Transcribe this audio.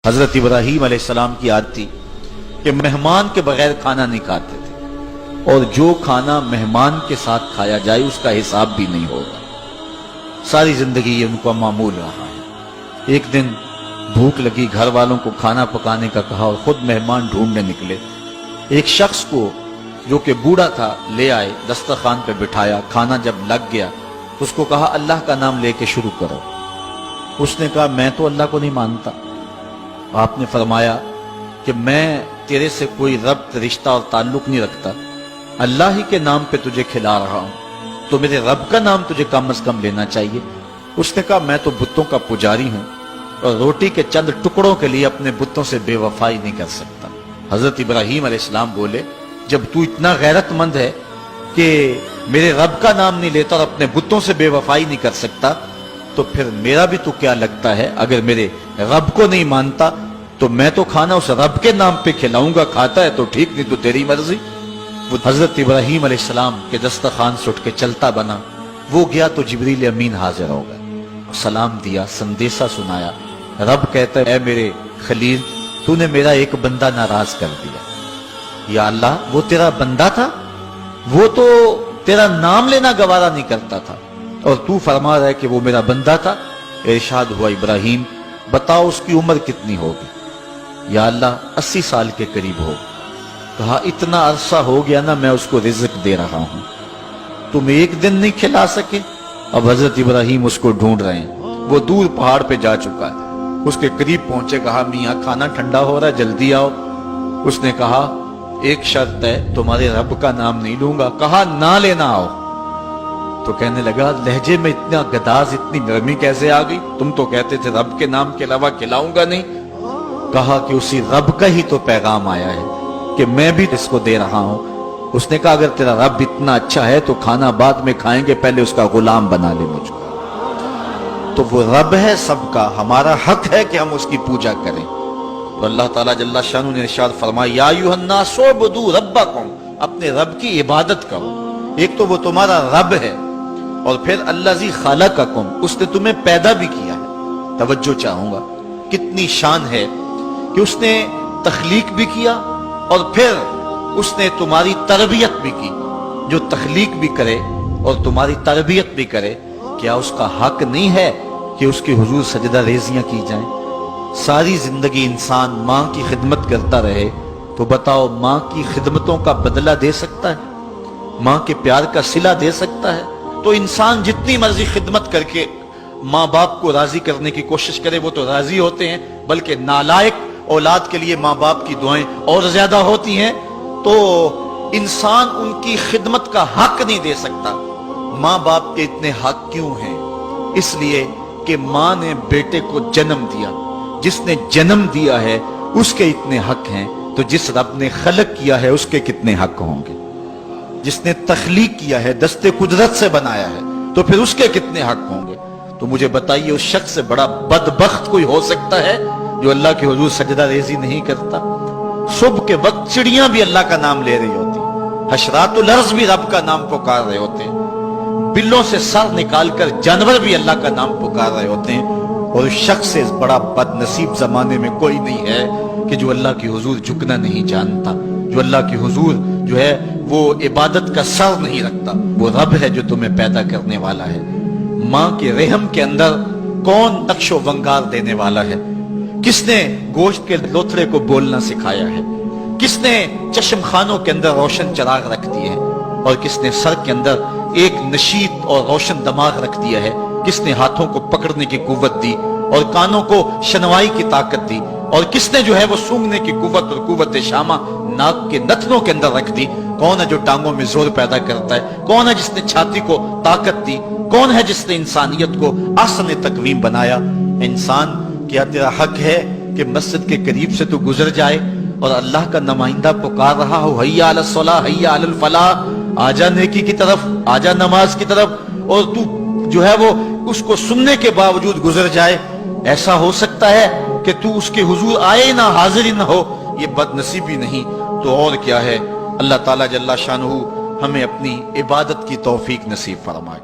حضرت ابراہیم علیہ السلام کی عادت تھی کہ مہمان کے بغیر کھانا نہیں کھاتے تھے، اور جو کھانا مہمان کے ساتھ کھایا جائے اس کا حساب بھی نہیں ہوگا۔ ساری زندگی یہ ان کو معمول رہا ہے۔ ایک دن بھوک لگی، گھر والوں کو کھانا پکانے کا کہا اور خود مہمان ڈھونڈنے نکلے۔ ایک شخص کو جو کہ بوڑھا تھا لے آئے، دسترخوان پہ بٹھایا، کھانا جب لگ گیا اس کو کہا اللہ کا نام لے کے شروع کرو۔ اس نے کہا میں تو اللہ کو نہیں مانتا۔ آپ نے فرمایا کہ میں تیرے سے کوئی ربط، رشتہ اور تعلق نہیں رکھتا، اللہ ہی کے نام پہ تجھے کھلا رہا ہوں، تو میرے رب کا نام تجھے کم از کم لینا چاہیے۔ اس نے کہا میں تو بتوں کا پجاری ہوں اور روٹی کے چند ٹکڑوں کے لیے اپنے بتوں سے بے وفائی نہیں کر سکتا۔ حضرت ابراہیم علیہ السلام بولے جب تو اتنا غیرت مند ہے کہ میرے رب کا نام نہیں لیتا اور اپنے بتوں سے بے وفائی نہیں کر سکتا، تو پھر میرا بھی تو کیا لگتا ہے، اگر میرے رب کو نہیں مانتا تو میں تو کھانا اس رب کے نام پہ کھلاؤں گا، کھاتا ہے تو ٹھیک نہیں تو تیری مرضی۔ وہ حضرت ابراہیم علیہ السلام کے دسترخوان سے اٹھ کے چلتا بنا، وہ گیا تو جبریل امین حاضر ہو گئے، سلام دیا، سندیسہ سنایا۔ رب کہتا ہے اے میرے خلیل، تو نے میرا ایک بندہ ناراض کر دیا۔ یا اللہ، وہ تیرا بندہ تھا، وہ تو تیرا نام لینا گوارا نہیں کرتا تھا، اور تو فرما رہا ہے کہ وہ میرا بندہ تھا۔ ارشاد ہوا ابراہیم بتاؤ اس کی عمر کتنی ہوگی؟ یا اللہ 80 سال کے قریب ہو۔ کہا اتنا عرصہ ہو گیا نا میں اس کو رزق دے رہا ہوں، تم ایک دن نہیں کھلا سکے؟ اب حضرت ابراہیم اس کو ڈھونڈ رہے ہیں، وہ دور پہاڑ پہ جا چکا ہے۔ اس کے قریب پہنچے، کہا میاں کھانا ٹھنڈا ہو رہا ہے جلدی آؤ۔ اس نے کہا ایک شرط ہے، تمہارے رب کا نام نہیں لوں گا۔ کہا نہ لینا آؤ۔ تو کہنے لگا لہجے میں اتنا گداز، اتنی نرمی کیسے آ گئی؟ تم تو کہتے تھے رب کے نام کے علاوہ کھلاؤں گا نہیں۔ کہا کہ اسی رب کا ہی تو پیغام آیا ہے کہ میں بھی اس کو دے رہا ہوں۔ اس نے کہا اگر تیرا رب اتنا اچھا ہے تو کھانا بعد میں کھائیں گے، پہلے اس کا غلام بنا لے مجھ کو۔ تو وہ رب ہے سب کا، ہمارا حق ہے کہ ہم اس کی پوجا کریں۔ تو اللہ تعالیٰ جل شانہ نے ارشاد فرمایا یا ایھا الناس اعبدوا ربکم، اپنے رب کی عبادت کرو۔ ایک تو وہ تمہارا رب ہے، اور پھر الذی خلقکم، اس نے تمہیں پیدا بھی کیا ہے۔ توجہ چاہوں گا کتنی شان ہے کہ اس نے تخلیق بھی کیا اور پھر اس نے تمہاری تربیت بھی کی۔ جو تخلیق بھی کرے اور تمہاری تربیت بھی کرے، کیا اس کا حق نہیں ہے کہ اس کے حضور سجدہ ریزیاں کی جائیں؟ ساری زندگی انسان ماں کی خدمت کرتا رہے تو بتاؤ ماں کی خدمتوں کا بدلہ دے سکتا ہے؟ ماں کے پیار کا صلہ دے سکتا ہے؟ تو انسان جتنی مرضی خدمت کر کے ماں باپ کو راضی کرنے کی کوشش کرے وہ تو راضی ہوتے ہیں، بلکہ نالائق اولاد کے لیے ماں باپ کی دعائیں اور زیادہ ہوتی ہیں۔ تو انسان ان کی خدمت کا حق نہیں دے سکتا۔ ماں باپ کے اتنے حق کیوں ہیں؟ اس لیے کہ ماں نے بیٹے کو جنم دیا، جس نے جنم دیا ہے اس کے اتنے حق ہیں، تو جس رب نے خلق کیا ہے اس کے کتنے حق ہوں گے؟ جس نے تخلیق کیا ہے، دستے قدرت سے بنایا ہے، تو پھر اس کے کتنے حق ہوں گے؟ تو مجھے بتائیے اس شخص سے بڑا بدبخت کوئی ہو سکتا ہے جو اللہ کے حضور سجدہ ریزی نہیں کرتا؟ صبح کے وقت چڑیاں بھی اللہ کا نام لے رہی ہوتی، حشرات الارض بھی رب کا نام پکار رہے ہوتے ہیں، بلوں سے سر نکال کر جانور بھی اللہ کا نام پکار رہے ہوتے ہیں، اور اس شخص سے بڑا بد نصیب زمانے میں کوئی نہیں ہے کہ جو اللہ کی حضور جھکنا نہیں جانتا، جو اللہ کی حضور جو ہے وہ عبادت کا سر نہیں رکھتا۔ وہ رب ہے جو تمہیں پیدا کرنے والا ہے۔ ماں کے رحم کے اندر کون نقش و ونگار دینے والا ہے؟ کس نے گوشت کے لوتھڑے کو بولنا سکھایا ہے؟ کس نے چشم خانوں کے اندر روشن چراغ رکھ دیے ہیں؟ اور کس نے سر کے اندر ایک نشیط اور روشن دماغ رکھ دیا ہے؟ کس نے ہاتھوں کو پکڑنے کی قوت دی اور کانوں کو شنوائی کی طاقت دی؟ اور کس نے جو ہے وہ سونگھنے کی قوت اور قوت شامہ ناک کے نتنوں کے اندر رکھ دی؟ کون ہے جو ٹانگوں میں زور پیدا کرتا ہے؟ کون ہے جس نے چھاتی کو طاقت دی؟ کون ہے جس نے انسانیت کو احسن تقویم بنایا؟ انسان، کیا تیرا حق ہے کہ مسجد کے قریب سے تو گزر جائے اور اللہ کا نمائندہ پکار رہا ہو حیا علی الصلاۃ حیا علی الفلاح، آجا نیکی کی طرف، آجا نماز کی طرف، اور تو جو ہے وہ اس کو سننے کے باوجود گزر جائے؟ ایسا ہو سکتا ہے کہ تو اس کے حضور آئے نہ، حاضر ہی نہ ہو؟ یہ بد نصیبی نہیں تو اور کیا ہے؟ اللہ تعالیٰ جل شانہ ہمیں اپنی عبادت کی توفیق نصیب فرمائے۔